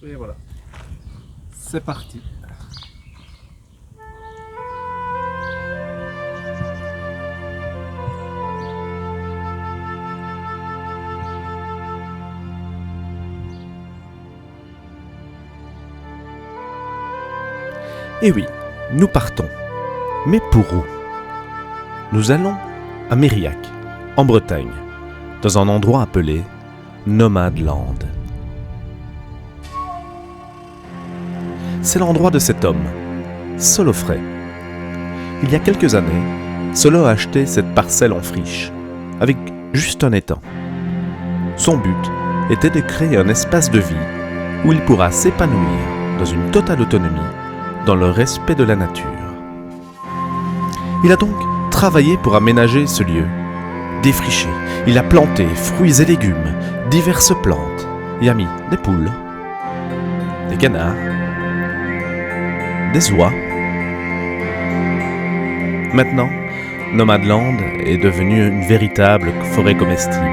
Et voilà, c'est parti. Eh oui, nous partons. Mais pour où ? Nous allons à Mériac, en Bretagne, dans un endroit appelé Nomadland. C'est l'endroit de cet homme, Solofray. Il y a quelques années, Solo a acheté cette parcelle en friche, avec juste un étang. Son but était de créer un espace de vie où il pourra s'épanouir dans une totale autonomie, dans le respect de la nature. Il a donc travaillé pour aménager ce lieu, défriché. Il a planté fruits et légumes, diverses plantes, et a mis des poules, des canards, des oies. Maintenant, Nomadland est devenu une véritable forêt comestible,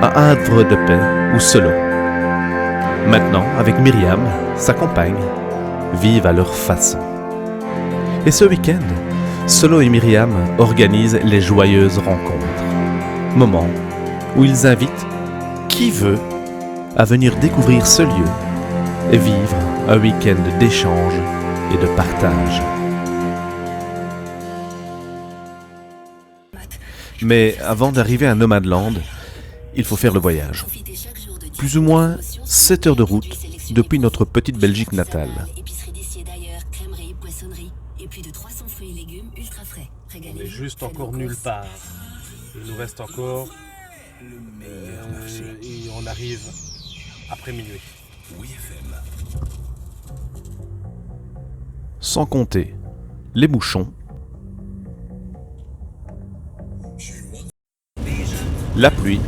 un havre de paix où Solo, maintenant avec Myriam, sa compagne, vivent à leur façon. Et ce week-end, Solo et Myriam organisent les joyeuses rencontres, moments où ils invitent qui veut à venir découvrir ce lieu et vivre un week-end d'échange et de partage. Mais avant d'arriver à Nomadland, il faut faire le voyage. Plus ou moins 7 heures de route depuis notre petite Belgique natale. On est juste encore nulle part. Il nous reste encore... et on arrive après minuit. Sans compter les bouchons, la pluie,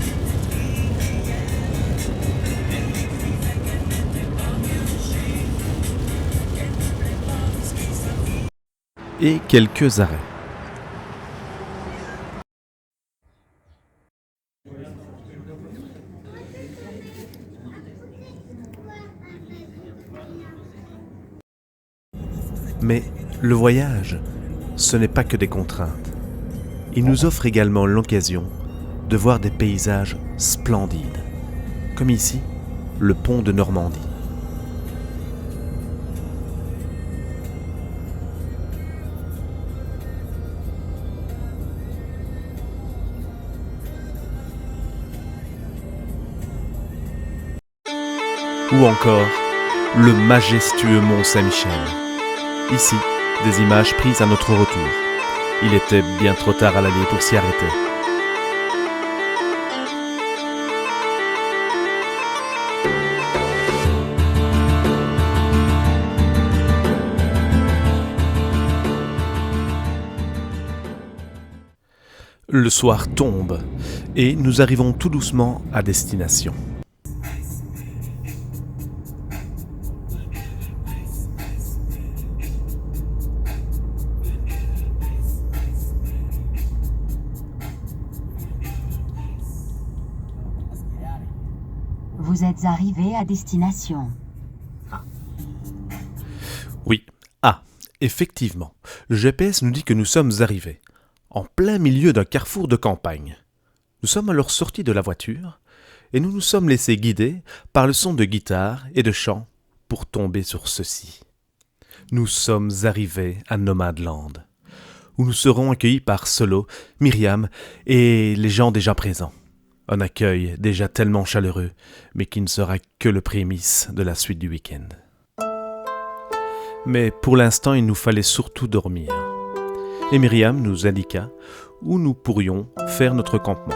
et quelques arrêts. Mais le voyage, ce n'est pas que des contraintes. Il nous offre également l'occasion de voir des paysages splendides, comme ici, le pont de Normandie. Ou encore le majestueux mont Saint-Michel. Ici, des images prises à notre retour. Il était bien trop tard à l'aller pour s'y arrêter. Le soir tombe et nous arrivons tout doucement à destination. Vous êtes arrivé à destination. Oui, effectivement, le GPS nous dit que nous sommes arrivés, en plein milieu d'un carrefour de campagne. Nous sommes alors sortis de la voiture et nous nous sommes laissés guider par le son de guitare et de chant pour tomber sur ceci. Nous sommes arrivés à Nomadland, où nous serons accueillis par Solo, Myriam et les gens déjà présents. Un accueil déjà tellement chaleureux, mais qui ne sera que le prémisse de la suite du week-end. Mais pour l'instant, il nous fallait surtout dormir. Et Myriam nous indiqua où nous pourrions faire notre campement.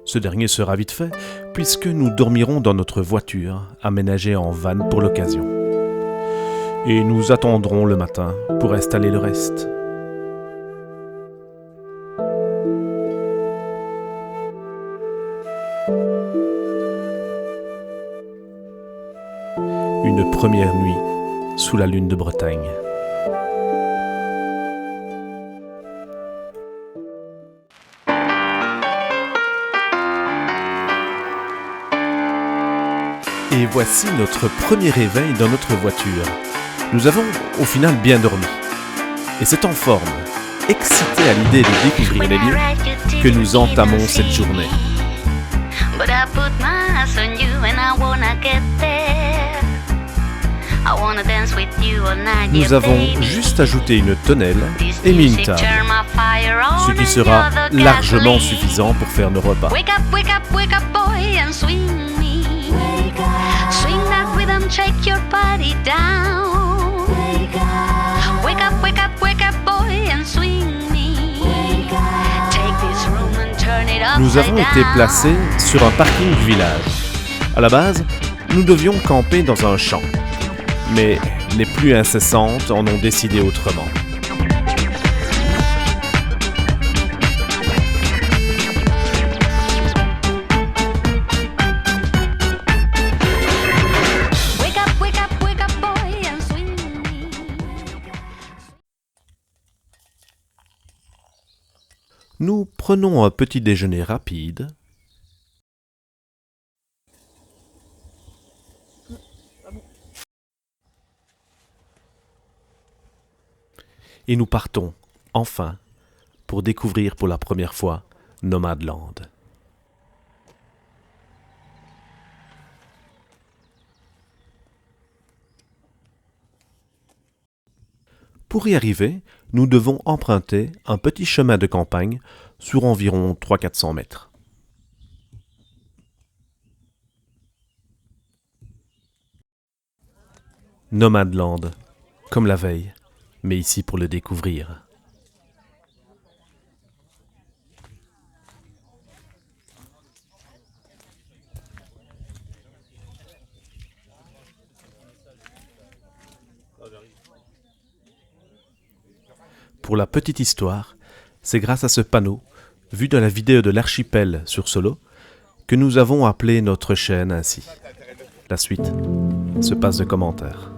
Ce dernier sera vite fait, puisque nous dormirons dans notre voiture, aménagée en van pour l'occasion. Et nous attendrons le matin pour installer le reste. sous la lune de Bretagne. Et voici notre premier réveil dans notre voiture. Nous avons au final bien dormi. Et c'est en forme, excité à l'idée de découvrir les lieux, que nous entamons cette journée. Nous avons juste ajouté une tonnelle et mis une table, ce qui sera largement suffisant pour faire nos repas. Swing that rhythm, shake your body down. Wake up, boy, and swing me. Take this room and turn it upside down. Nous avons été placés sur un parking du village. À la base, nous devions camper dans un champ. Mais les pluies incessantes en ont décidé autrement. Nous prenons un petit déjeuner rapide. Et nous partons, enfin, pour découvrir pour la première fois Nomadland. Pour y arriver, nous devons emprunter un petit chemin de campagne sur environ 300-400 mètres. Nomadland, comme la veille, mais ici pour le découvrir. Pour la petite histoire, c'est grâce à ce panneau, vu dans la vidéo de l'archipel sur Solo, que nous avons appelé notre chaîne ainsi. La suite se passe de commentaires.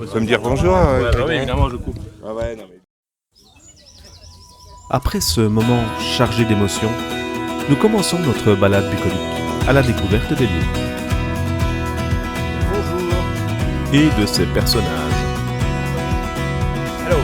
Tu peux me dire bonjour Oui, évidemment, je coupe. Ah ouais, non mais... Après ce moment chargé d'émotions, nous commençons notre balade bucolique à la découverte des lieux. Bonjour. Et de ses personnages. Hello.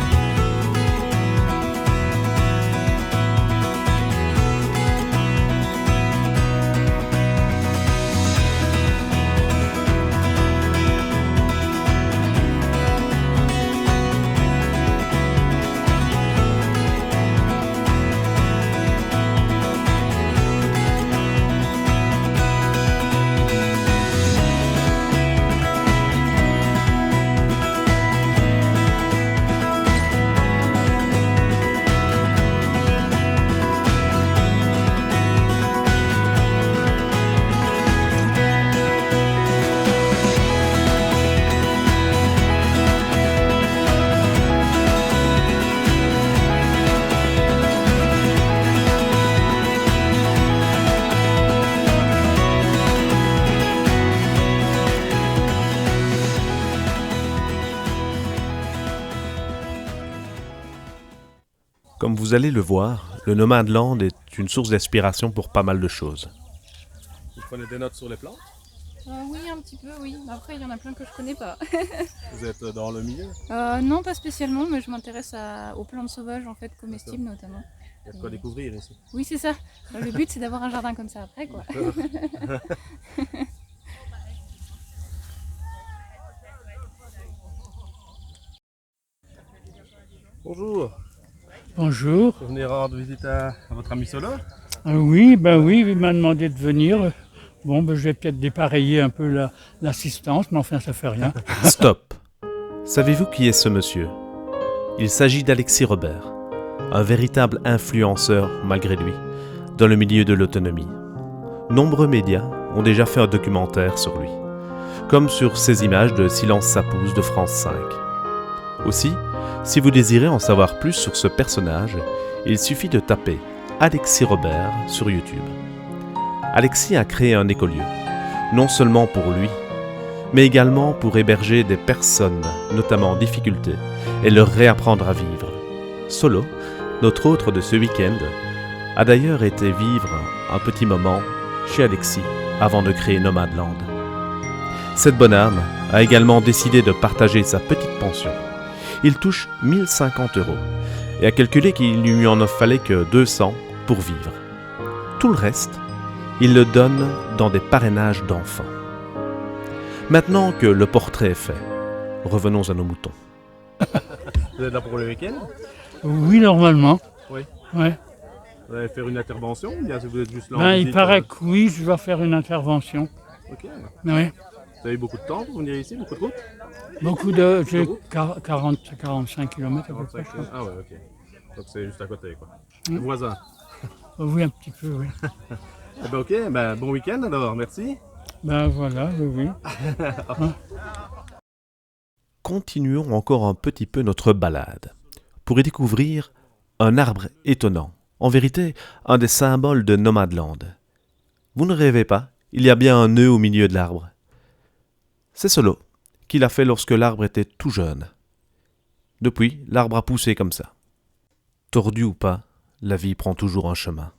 Comme vous allez le voir, le Nomadland est une source d'inspiration pour pas mal de choses. Vous prenez des notes sur les plantes? Oui, un petit peu, oui. Après, il y en a plein que je connais pas. Vous êtes dans le milieu? Non, pas spécialement, mais je m'intéresse aux plantes sauvages, en fait, comestibles notamment. Il y a de quoi découvrir ici. Oui, c'est ça. Le but, c'est d'avoir un jardin comme ça après, quoi. Bonjour. Bonjour. Vous venez rendre visite à votre ami Solo? Oui, il m'a demandé de venir. Bon, je vais peut-être dépareiller un peu l'assistance, mais enfin, ça fait rien. Stop. Savez-vous qui est ce monsieur? Il s'agit d'Alexis Robert, un véritable influenceur malgré lui, dans le milieu de l'autonomie. nombreux médias ont déjà fait un documentaire sur lui, comme sur ces images de Silence ça pousse de France 5. Aussi, si vous désirez en savoir plus sur ce personnage, il suffit de taper Alexis Robert sur YouTube. Alexis a créé un écolieu, non seulement pour lui, mais également pour héberger des personnes, notamment en difficulté, et leur réapprendre à vivre. Solo, notre hôte de ce week-end, a d'ailleurs été vivre un petit moment chez Alexis avant de créer Nomadland. Cette bonne âme a également décidé de partager sa petite pension. Il touche 1050 € et a calculé qu'il lui en fallait que 200 pour vivre. Tout le reste, il le donne dans des parrainages d'enfants. Maintenant que le portrait est fait, revenons à nos moutons. Vous êtes là pour le week-end? Oui, normalement. Oui. Ouais. Vous allez faire une intervention ou bien vous êtes juste là en Il visite, paraît que oui, je dois faire une intervention. Ok. Oui. Vous avez beaucoup de temps pour venir ici, beaucoup de route? Beaucoup de. J'ai 45 km à peu près. 45. Ah ouais, ok. Donc c'est juste à côté, quoi. Mm. Le voisin. Oui, un petit peu, oui. Eh ben ok, ben bon week-end alors, merci. Ben voilà, oui. Continuons encore un petit peu notre balade pour y découvrir un arbre étonnant, en vérité un des symboles de Nomadland. Vous ne rêvez pas, il y a bien un nœud au milieu de l'arbre. C'est Solo qui l'a fait lorsque l'arbre était tout jeune. Depuis, l'arbre a poussé comme ça. Tordu ou pas, la vie prend toujours un chemin.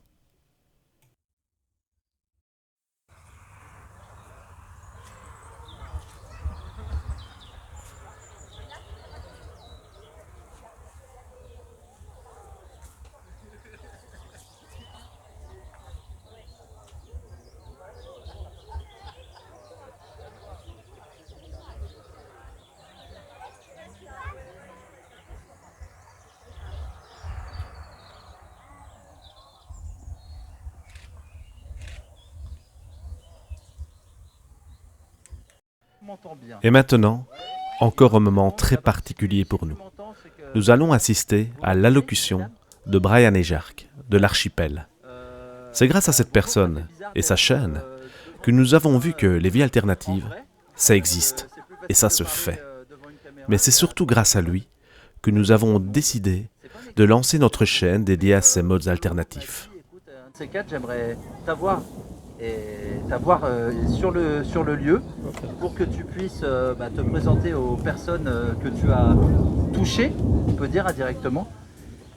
Et maintenant, encore un moment très particulier pour nous. Nous allons assister à l'allocution de Brian et Jacques, de l'Archipel. C'est grâce à cette personne et sa chaîne que nous avons vu que les vies alternatives, ça existe et ça se fait. Mais c'est surtout grâce à lui que nous avons décidé de lancer notre chaîne dédiée à ces modes alternatifs. Un de ces quatre, j'aimerais t'avoir sur le lieu pour que tu puisses te présenter aux personnes que tu as touchées, on peut dire indirectement.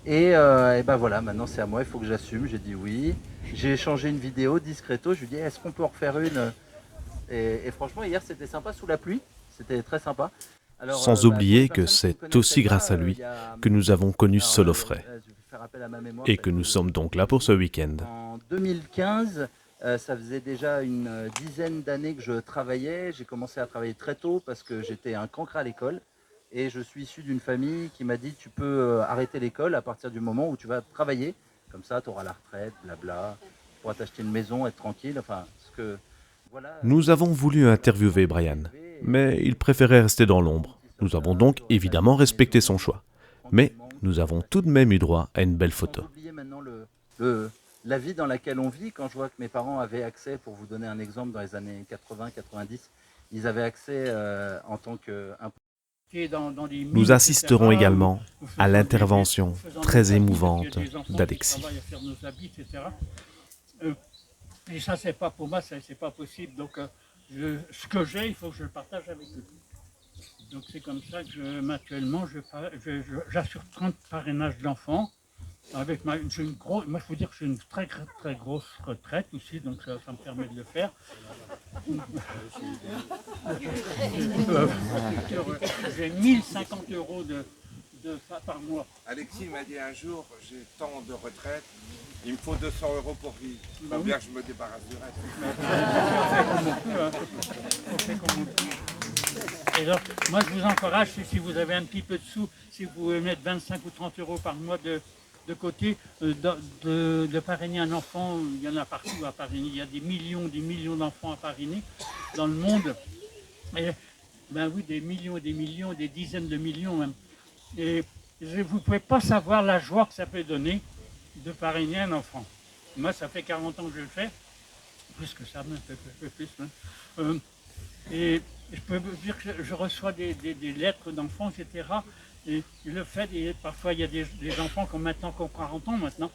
Et ben voilà, maintenant c'est à moi, il faut que j'assume. J'ai dit oui. J'ai échangé une vidéo discreto. Je lui ai dit est-ce qu'on peut en refaire une et franchement, hier c'était sympa sous la pluie. C'était très sympa. Alors, Sans oublier que c'est aussi grâce à lui que nous avons connu Solofray et que nous sommes donc là pour ce week-end. En 2015, ça faisait déjà une dizaine d'années que je travaillais. J'ai commencé à travailler très tôt parce que j'étais un cancre à l'école. Et je suis issu d'une famille qui m'a dit tu peux arrêter l'école à partir du moment où tu vas travailler. Comme ça, tu auras la retraite, blabla. Tu pourras t'acheter une maison, être tranquille. Enfin, voilà. Nous avons voulu interviewer Brian, mais il préférait rester dans l'ombre. Nous avons donc évidemment respecté son choix. Mais nous avons tout de même eu droit à une belle photo. Oubliez maintenant la vie dans laquelle on vit. Quand je vois que mes parents avaient accès, pour vous donner un exemple, dans les années 80-90, ils avaient accès en tant que... Nous assisterons également à l'intervention très émouvante d'Alexis. Et ça, c'est pas pour moi, c'est pas possible. Donc, ce que j'ai, il faut que je le partage avec eux. Donc, c'est comme ça que actuellement, j'assure 30 parrainages d'enfants. Avec moi, je peux dire que j'ai une très très grosse retraite aussi, donc ça me permet de le faire. J'ai 1050 € par mois. Alexis m'a dit un jour, j'ai tant de retraite, il me faut 200 € pour vivre. Il faut bien que je me débarrasse du reste. On fait comme on peut. Et donc, moi je vous encourage, si vous avez un petit peu de sous, si vous pouvez mettre 25 ou 30 € par mois de côté, de parrainer un enfant, il y en a partout à parrainer, il y a des millions d'enfants à parrainer dans le monde. Et, ben oui, des millions, des dizaines de millions même. Et vous ne pouvez pas savoir la joie que ça peut donner de parrainer un enfant. Moi, ça fait 40 ans que je le fais. plus que ça, mais un peu plus. Hein. Et je peux vous dire que je reçois des lettres d'enfants, etc. Et le fait, et parfois il y a des enfants qui ont 40 ans maintenant,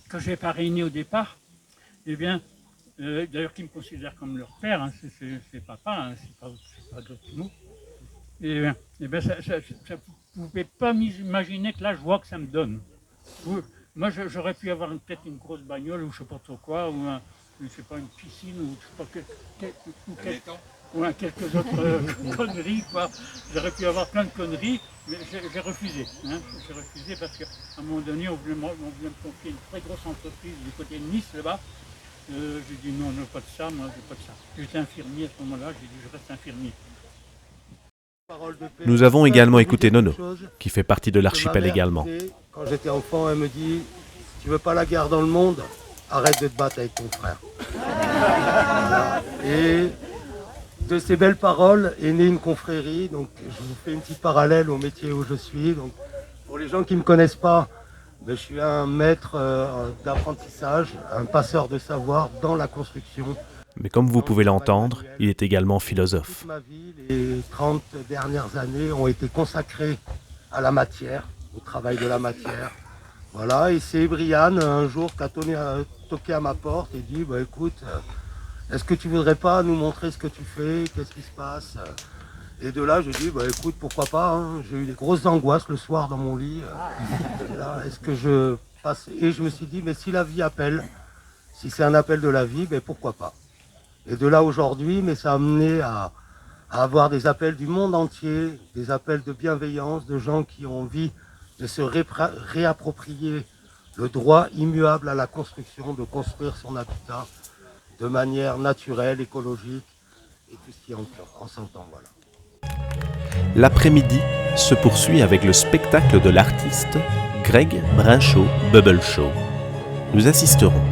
que je n'ai pas réunis au départ, eh bien, d'ailleurs qui me considèrent comme leur père, hein, c'est papa, hein, c'est pas d'autres mots. Et bien vous ne pouvez pas m'imaginer que la joie que ça me donne. Moi j'aurais pu avoir peut-être une grosse bagnole ou je ne sais pas trop quoi, ou je sais pas, une piscine ou je sais pas quelques autres conneries, quoi. J'aurais pu avoir plein de conneries, mais j'ai refusé. Hein. J'ai refusé parce qu'à un moment donné, on voulait me confier une très grosse entreprise du côté de Nice, là-bas. J'ai dit non, pas de ça, moi, j'ai pas de ça. J'étais infirmier à ce moment-là, j'ai dit je reste infirmier. Nous avons également écouté Nono, qui fait partie de l'archipel également. Quand j'étais enfant, elle me dit « Tu veux pas la guerre dans le monde ? Arrête de te battre avec ton frère. » Et de ces belles paroles est née une confrérie. Donc je vous fais une petite parallèle au métier où je suis. Donc, pour les gens qui ne me connaissent pas, je suis un maître d'apprentissage, un passeur de savoir dans la construction. Mais comme vous pouvez l'entendre, il est également philosophe. Toute ma vie, les 30 dernières années ont été consacrées à la matière, au travail de la matière. Voilà, et c'est Brian un jour qui a toqué à ma porte et dit bah, écoute, est-ce que tu voudrais pas nous montrer ce que tu fais, qu'est-ce qui se passe? Et de là, je dis bah, écoute, pourquoi pas, hein. J'ai eu des grosses angoisses le soir dans mon lit. Est-ce que je passe? Et je me suis dit, mais si la vie appelle, si c'est un appel de la vie, ben pourquoi pas? Et de là aujourd'hui, mais ça a amené à avoir des appels du monde entier, des appels de bienveillance, de gens qui ont envie de se réapproprier le droit immuable à la construction, de construire son habitat de manière naturelle, écologique et tout ce qui en s'entend. Voilà. L'après-midi se poursuit avec le spectacle de l'artiste Greg Brinchot Bubble Show. Nous assisterons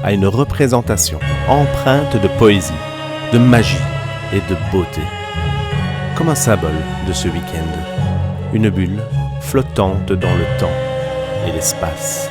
à une représentation empreinte de poésie, de magie et de beauté. Comme un symbole de ce week-end, une bulle flottante dans le temps et l'espace.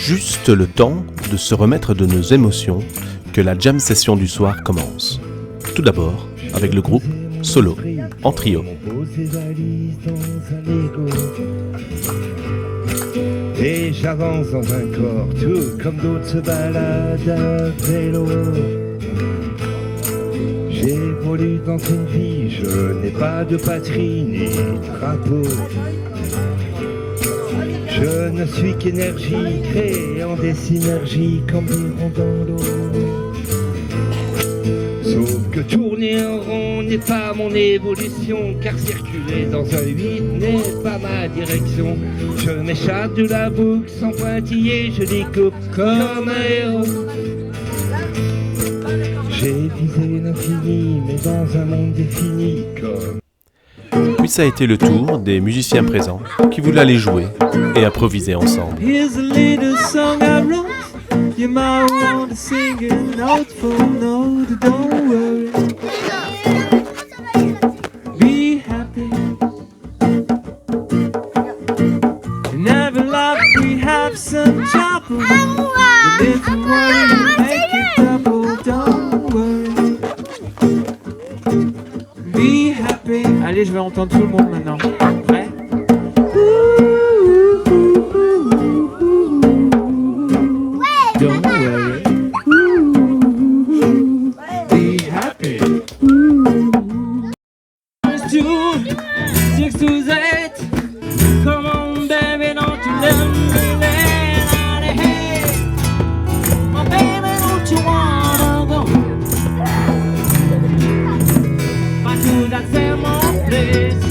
Juste le temps de se remettre de nos émotions que la jam session du soir commence. Tout d'abord avec le groupe Solo, en trio. Et j'avance dans un corps, tout comme d'autres se baladent à vélo. J'évolue dans une vie, je n'ai pas de patrie ni de drapeau. Je ne suis qu'énergie, créant des synergies comme des ronds dans l'eau. Sauf que tourner en rond n'est pas mon évolution, car circuler dans un 8 n'est pas ma direction. Je m'échappe de la boucle sans pointiller, je découpe comme un héros. J'ai visé l'infini, mais dans un monde défini comme... Puis ça a été le tour des musiciens présents qui voulaient aller jouer et improviser ensemble. Here's a little song I wrote. You might want to sing it note for note. Don't worry. Be happy. In every life we have some trouble. And if you worry, you make it double. Don't worry. Be happy. Allez, je vais entendre tout le monde maintenant. Prêt? Don't worry. Be happy. 2, 6 to 8. Come on, baby, don't you let me lay out of head. My baby, don't you wanna go back to that same old place,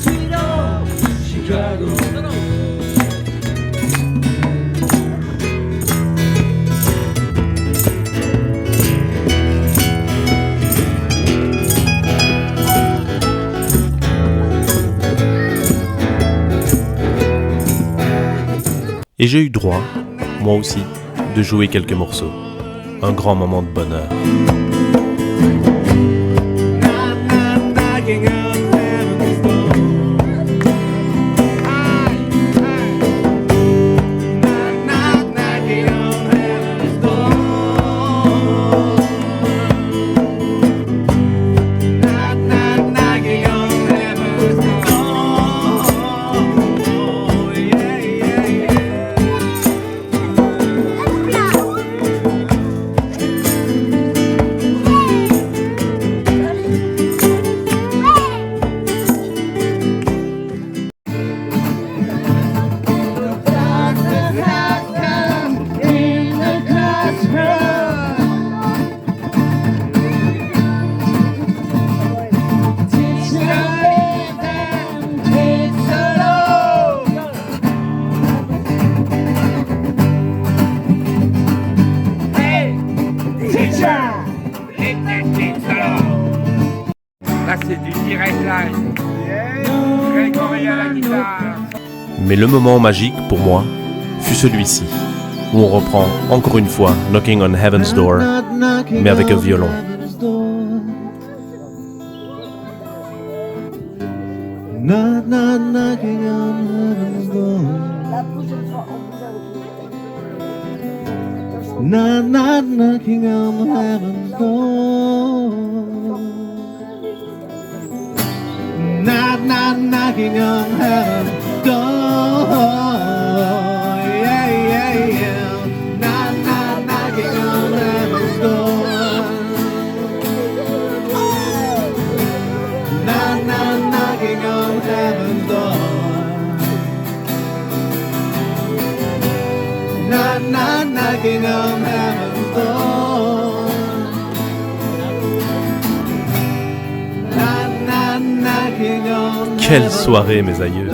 sweet old Chicago. Et j'ai eu droit, moi aussi, de jouer quelques morceaux. Un grand moment de bonheur. Là, c'est du direct live. Grégory à la guitare. Mais le moment magique pour moi fut celui-ci, où on reprend encore une fois Knocking on Heaven's Door, mais avec un violon. Not knocking on heaven's door. Not knocking on heaven's door. Not knocking on heaven's door. Yeah, yeah, yeah. Not knocking on heaven's door. Not knocking on heaven's door. Not knocking on heaven's door. Not knocking on. Quelle soirée, mes aïeux!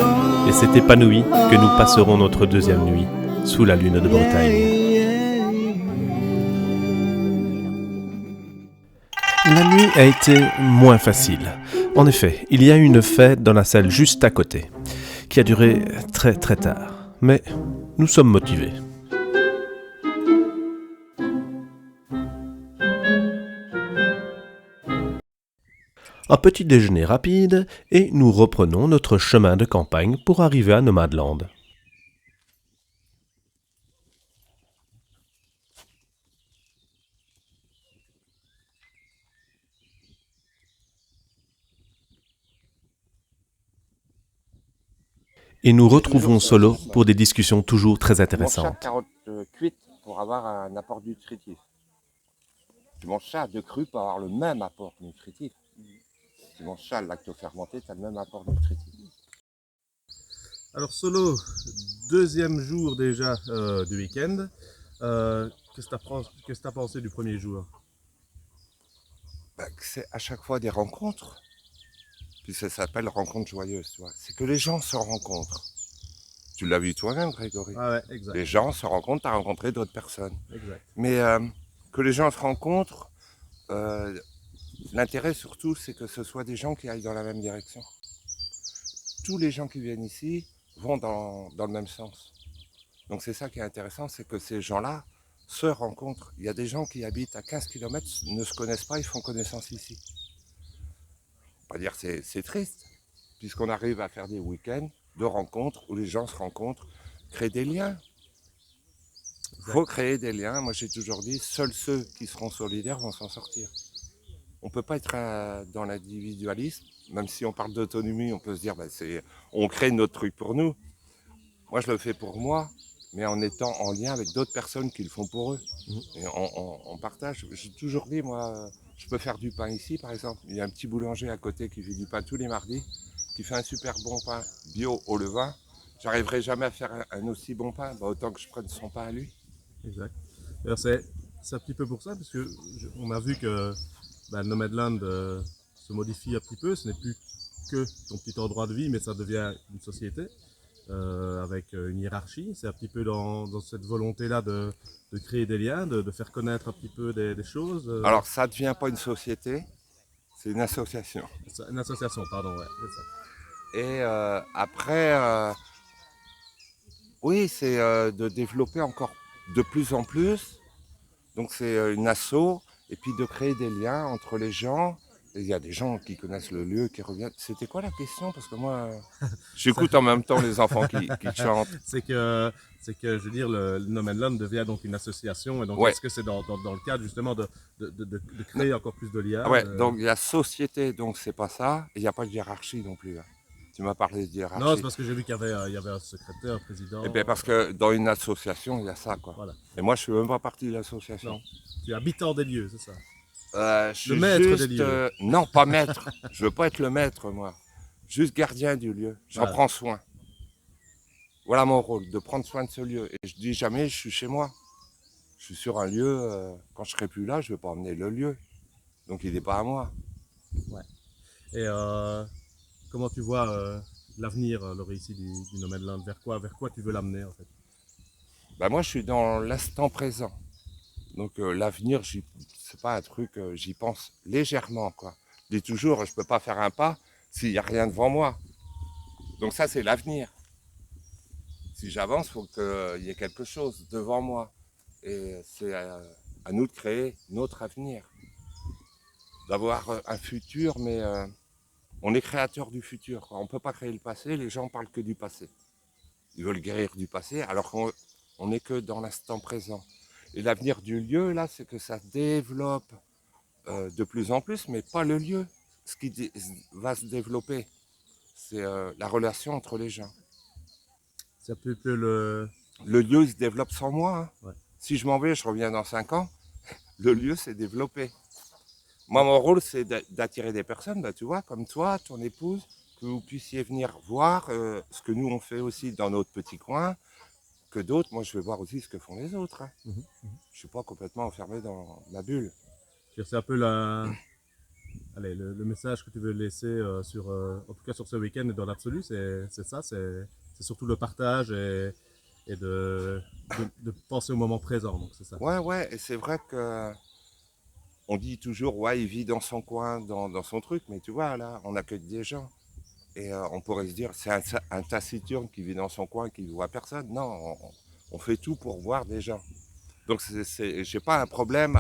Et c'est épanoui que nous passerons notre deuxième nuit sous la lune de Bretagne. La nuit a été moins facile. En effet, il y a eu une fête dans la salle juste à côté, qui a duré très très tard. Mais nous sommes motivés. Un petit déjeuner rapide et nous reprenons notre chemin de campagne pour arriver à Nomadland. Et nous retrouvons Solo pour des discussions toujours très intéressantes. Tu manges ça carotte cuite pour avoir un apport nutritif. Tu manges ça de cru pour avoir le même apport nutritif. Tu manges ça lacto-fermenté, tu as le même apport nutritif. Alors Solo, deuxième jour déjà du week-end. Qu'est-ce que tu as pensé du premier jour? C'est à chaque fois des rencontres. Puis ça s'appelle rencontre joyeuse. C'est que les gens se rencontrent. Tu l'as vu toi-même, Grégory. Ah ouais, exact. Les gens se rencontrent, tu as rencontré d'autres personnes. Exact. Mais que les gens se rencontrent, l'intérêt surtout, c'est que ce soit des gens qui aillent dans la même direction. Tous les gens qui viennent ici vont dans le même sens. Donc c'est ça qui est intéressant, c'est que ces gens-là se rencontrent. Il y a des gens qui habitent à 15 km, ne se connaissent pas, ils font connaissance ici. On va dire que c'est triste, puisqu'on arrive à faire des week-ends de rencontres où les gens se rencontrent, créer des liens. Il faut créer des liens. Moi j'ai toujours dit, seuls ceux qui seront solidaires vont s'en sortir. On ne peut pas être dans l'individualisme, même si on parle d'autonomie, on peut se dire on crée notre truc pour nous. Moi je le fais pour moi, mais en étant en lien avec d'autres personnes qui le font pour eux. Et on partage. J'ai toujours dit, moi, Je peux faire du pain ici, par exemple. Il y a un petit boulanger à côté qui fait du pain tous les mardis, qui fait un super bon pain bio au levain. J'arriverai jamais à faire un aussi bon pain, bah, autant que je prenne son pain à lui. Exact. Alors c'est un petit peu pour ça, parce que on a vu que Nomadland se modifie un petit peu. Ce n'est plus que ton petit endroit de vie, mais ça devient une société avec une hiérarchie. C'est un petit peu dans cette volonté-là de créer des liens, de faire connaître un petit peu des choses. Alors ça ne devient pas une société, c'est une association. Une association, pardon, ouais, c'est ça. Et après, oui, c'est de développer encore de plus en plus. Donc c'est une asso, et puis de créer des liens entre les gens. Et il y a des gens qui connaissent le lieu, qui reviennent. C'était quoi la question? Parce que moi, j'écoute en même temps les enfants qui chantent. C'est que, je veux dire, le Nomadland devient donc une association. Et donc, Ouais. est-ce que c'est dans le cadre justement de créer encore plus de liens? Ouais, donc il y a société, donc c'est pas ça. Et il n'y a pas de hiérarchie non plus. Hein. Tu m'as parlé de hiérarchie. Non, c'est parce que j'ai vu qu'il y avait un secrétaire, un président. Eh bien, parce que dans une association, il y a ça, quoi. Voilà. Et moi, je suis même pas partie de l'association. Non. Tu es habitant des lieux, c'est ça? Je suis le maître juste, des lieux. Non, pas maître. Je veux pas être le maître, moi. Juste gardien du lieu. J'en Voilà. prends soin. Voilà mon rôle, de prendre soin de ce lieu. Et je dis jamais, je suis chez moi. Je suis sur un lieu, quand je serai plus là, je vais pas emmener le lieu. Donc il n'est pas à moi. Ouais. Et comment tu vois l'avenir, Laurie, ici du Nomadland? Vers quoi tu veux l'amener, en fait? Ben moi, je suis dans l'instant présent. Donc l'avenir, c'est pas un truc, j'y pense légèrement, quoi. Je dis toujours, je peux pas faire un pas s'il n'y a rien devant moi. Donc ça, c'est l'avenir. Si j'avance, il faut qu'il y ait quelque chose devant moi. Et c'est à nous de créer notre avenir. D'avoir un futur, mais on est créateur du futur, quoi. On ne peut pas créer le passé, les gens parlent que du passé. Ils veulent guérir du passé, alors qu'on n'est que dans l'instant présent. Et l'avenir du lieu, là, c'est que ça développe de plus en plus, mais pas le lieu. Ce qui va se développer, c'est la relation entre les gens. C'est un peu le lieu, il se développe sans moi. Hein. Ouais. Si je m'en vais, je reviens dans 5 ans, le lieu s'est développé. Moi, mon rôle, c'est d'attirer des personnes, bah, tu vois, comme toi, ton épouse, que vous puissiez venir voir ce que nous, on fait aussi dans notre petit coin, que d'autres, moi, je vais voir aussi ce que font les autres. Hein. Je ne suis pas complètement enfermé dans ma bulle. C'est un peu le message que tu veux laisser en tout cas sur ce week-end et dans l'absolu, c'est ça, c'est surtout le partage et de penser au moment présent, donc c'est ça. Ouais, et c'est vrai que on dit toujours, ouais, il vit dans son coin, dans son truc, mais tu vois, là, on accueille des gens. Et on pourrait se dire, c'est un taciturne qui vit dans son coin, qui ne voit personne. Non, on fait tout pour voir des gens. Donc, je n'ai pas un problème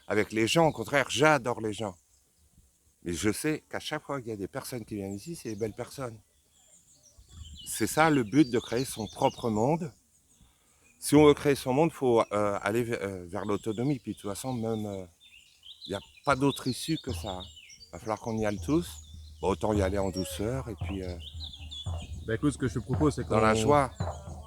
avec les gens, au contraire, j'adore les gens. Mais je sais qu'à chaque fois qu'il y a des personnes qui viennent ici, c'est des belles personnes. C'est ça le but de créer son propre monde. Si on veut créer son monde, il faut aller vers l'autonomie. Puis de toute façon, même, il n'y a pas d'autre issue que ça. Il va falloir qu'on y aille tous. Bon, autant y aller en douceur et puis Ben écoute, ce que je te propose, c'est dans la joie.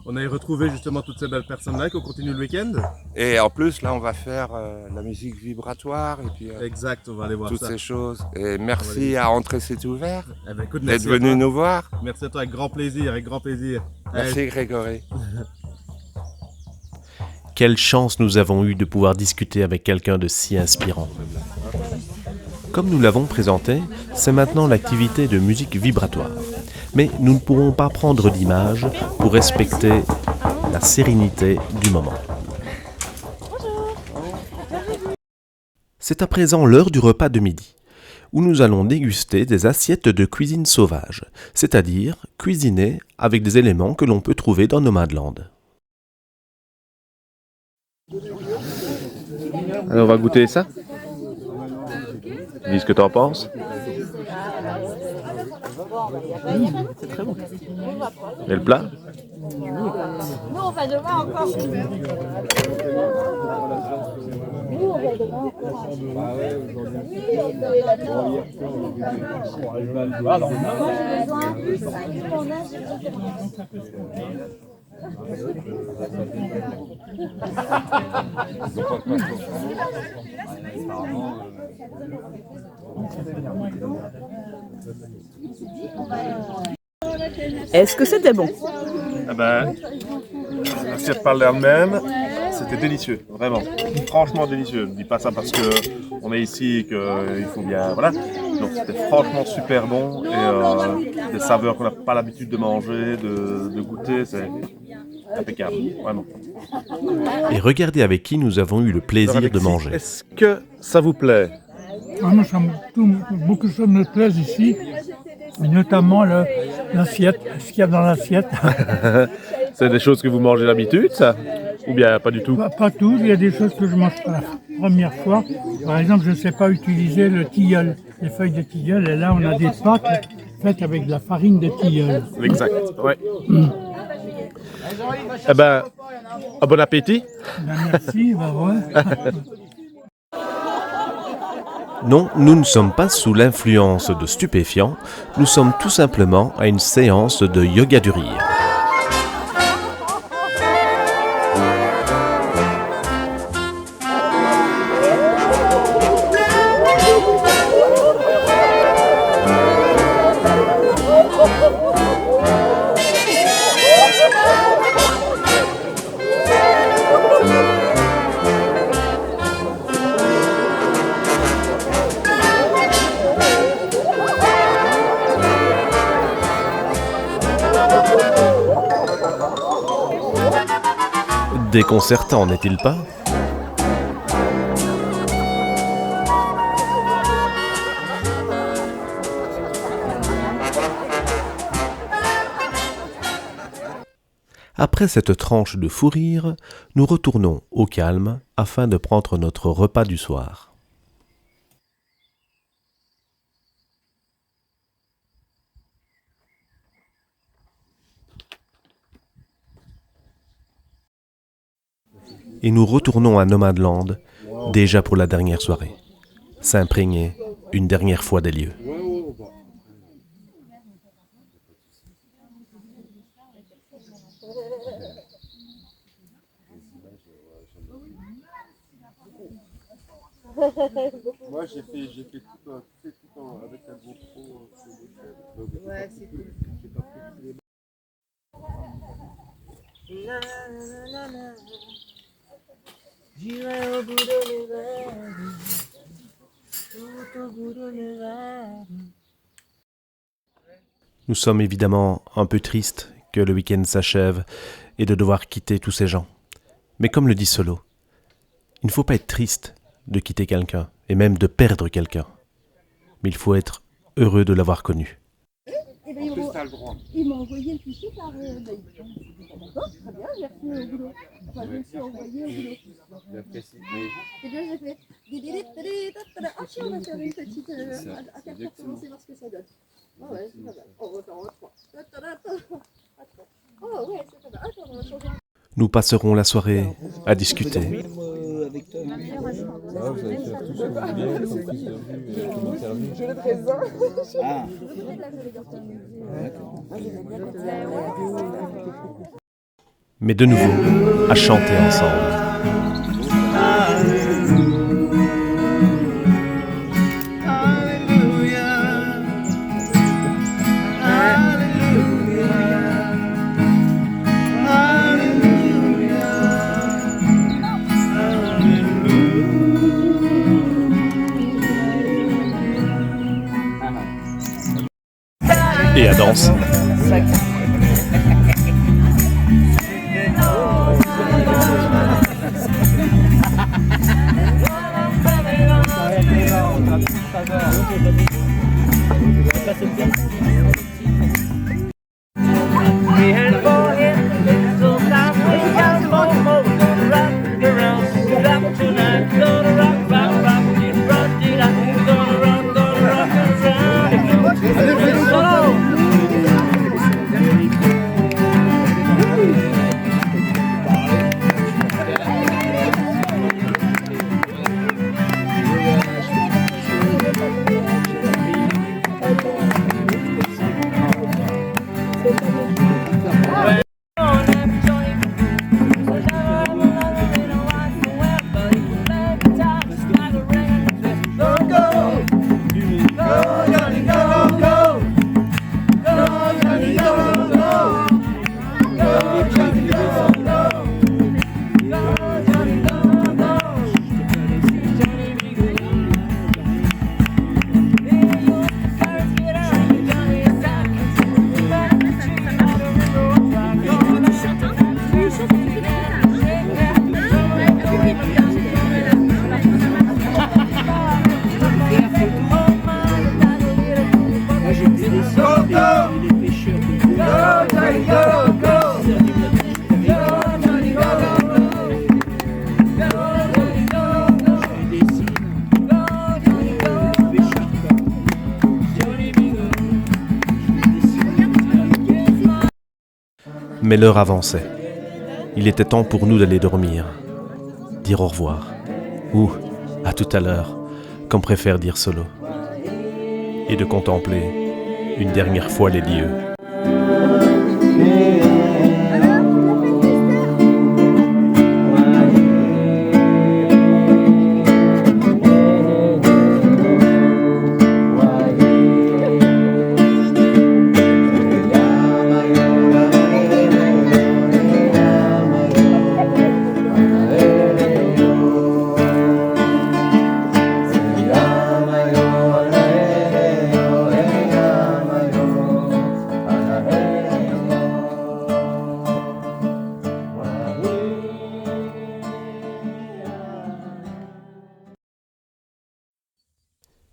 On aille retrouver justement toutes ces belles personnes-là et qu'on continue le week-end. Et en plus, là, on va faire la musique vibratoire et puis exact, on va aller voir toutes ça. ces choses. Et merci à Entrée C'est Ouvert d'être merci venu nous voir. Merci à toi, avec grand plaisir, avec grand plaisir. Merci Grégory. Quelle chance nous avons eue de pouvoir discuter avec quelqu'un de si inspirant. Comme nous l'avons présenté, c'est maintenant l'activité de musique vibratoire. Mais nous ne pourrons pas prendre d'image pour respecter la sérénité du moment. C'est à présent l'heure du repas de midi, où nous allons déguster des assiettes de cuisine sauvage, c'est-à-dire cuisinées avec des éléments que l'on peut trouver dans Nomadland. Alors on va goûter ça. Dis ce que t'en penses. C'est très bon. Et le plat? Nous, on va demain encore. Nous, on va demain encore. Est-ce que c'était bon? Eh ben, l'assiette parle d'elle-même. C'était délicieux, vraiment. Franchement délicieux. Je ne dis pas ça parce qu'on est ici et qu'il faut bien... Voilà. Donc c'était franchement super bon. Et des saveurs qu'on n'a pas l'habitude de manger, de goûter, c'est impeccable, vraiment. Et regardez avec qui nous avons eu le plaisir de manger. Est-ce que ça vous plaît? Moi, beaucoup de choses me plaisent ici, et notamment l'assiette, ce qu'il y a dans l'assiette. C'est des choses que vous mangez d'habitude, ça? Ou bien pas du tout? Pas tout, il y a des choses que je mange pour la première fois. Par exemple, je ne sais pas utiliser le tilleul, les feuilles de tilleul, et là on a des pâtes faites avec de la farine de tilleul. Exact, ouais. Eh ben, bon appétit. Ben, merci, va voir. Non, nous ne sommes pas sous l'influence de stupéfiants, nous sommes tout simplement à une séance de yoga du rire. Déconcertant, n'est-il pas? Après cette tranche de fou rire, nous retournons au calme afin de prendre notre repas du soir. Et nous retournons à Nomadland, déjà pour la dernière soirée. S'imprégner une dernière fois des lieux. Moi j'ai fait tout avec un GoPro. Ouais, c'est cool. J'irai au bout de l'hiver, tout au bout de l'hiver. Nous sommes évidemment un peu tristes que le week-end s'achève et de devoir quitter tous ces gens. Mais comme le dit Solo, il ne faut pas être triste de quitter quelqu'un et même de perdre quelqu'un. Mais il faut être heureux de l'avoir connu. Ils m'ont envoyé le fichier par mail. D'accord, très bien, j'ai reçu au boulot. Enfin, je me suis envoyé au boulot. Et bien, j'ai fait. Ah, tiens, on va faire une petite. À 4 heures, commencer voir ce que ça donne. Ah ouais, c'est pas mal. On va faire en 3. Oh ouais, c'est pas mal. Attends, on va changer. Nous passerons la soirée à discuter. Mais de nouveau, à chanter ensemble. Et à danser. les pêcheurs de Mais l'heure avançait. Il était temps pour nous d'aller dormir, dire au revoir, ou à tout à l'heure, comme préfère dire Solo, et de contempler une dernière fois les lieux.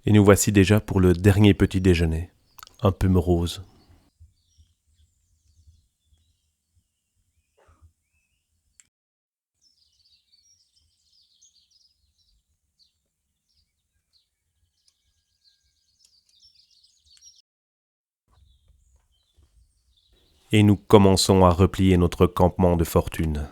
Et nous voici déjà pour le dernier petit déjeuner, un peu morose. Et nous commençons à replier notre campement de fortune.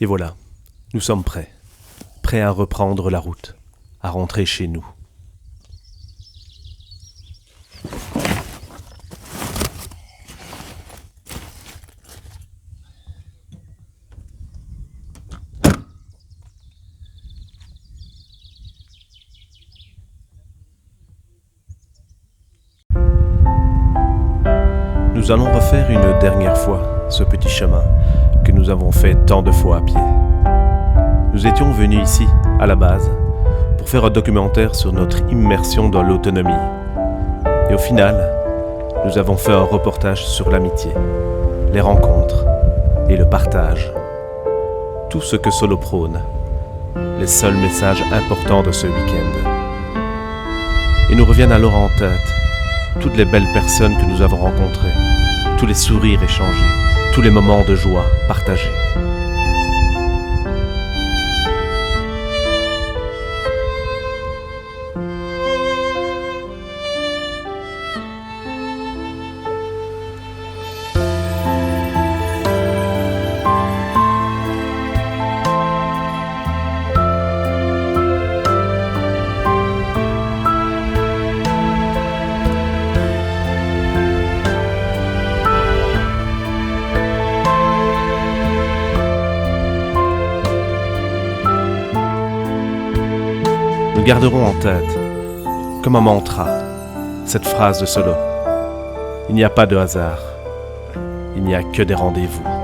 Et voilà, nous sommes prêts à reprendre la route, à rentrer chez nous. Nous allons refaire une dernière fois ce petit chemin que nous avons fait tant de fois à pied. Nous étions venus ici, à la base, pour faire un documentaire sur notre immersion dans l'autonomie. Et au final, nous avons fait un reportage sur l'amitié, les rencontres et le partage. Tout ce que Solo prône, les seuls messages importants de ce week-end. Et nous reviennent alors en tête toutes les belles personnes que nous avons rencontrées, tous les sourires échangés, tous les moments de joie partagés. Nous garderons en tête, comme un mantra, cette phrase de Solo. Il n'y a pas de hasard, il n'y a que des rendez-vous.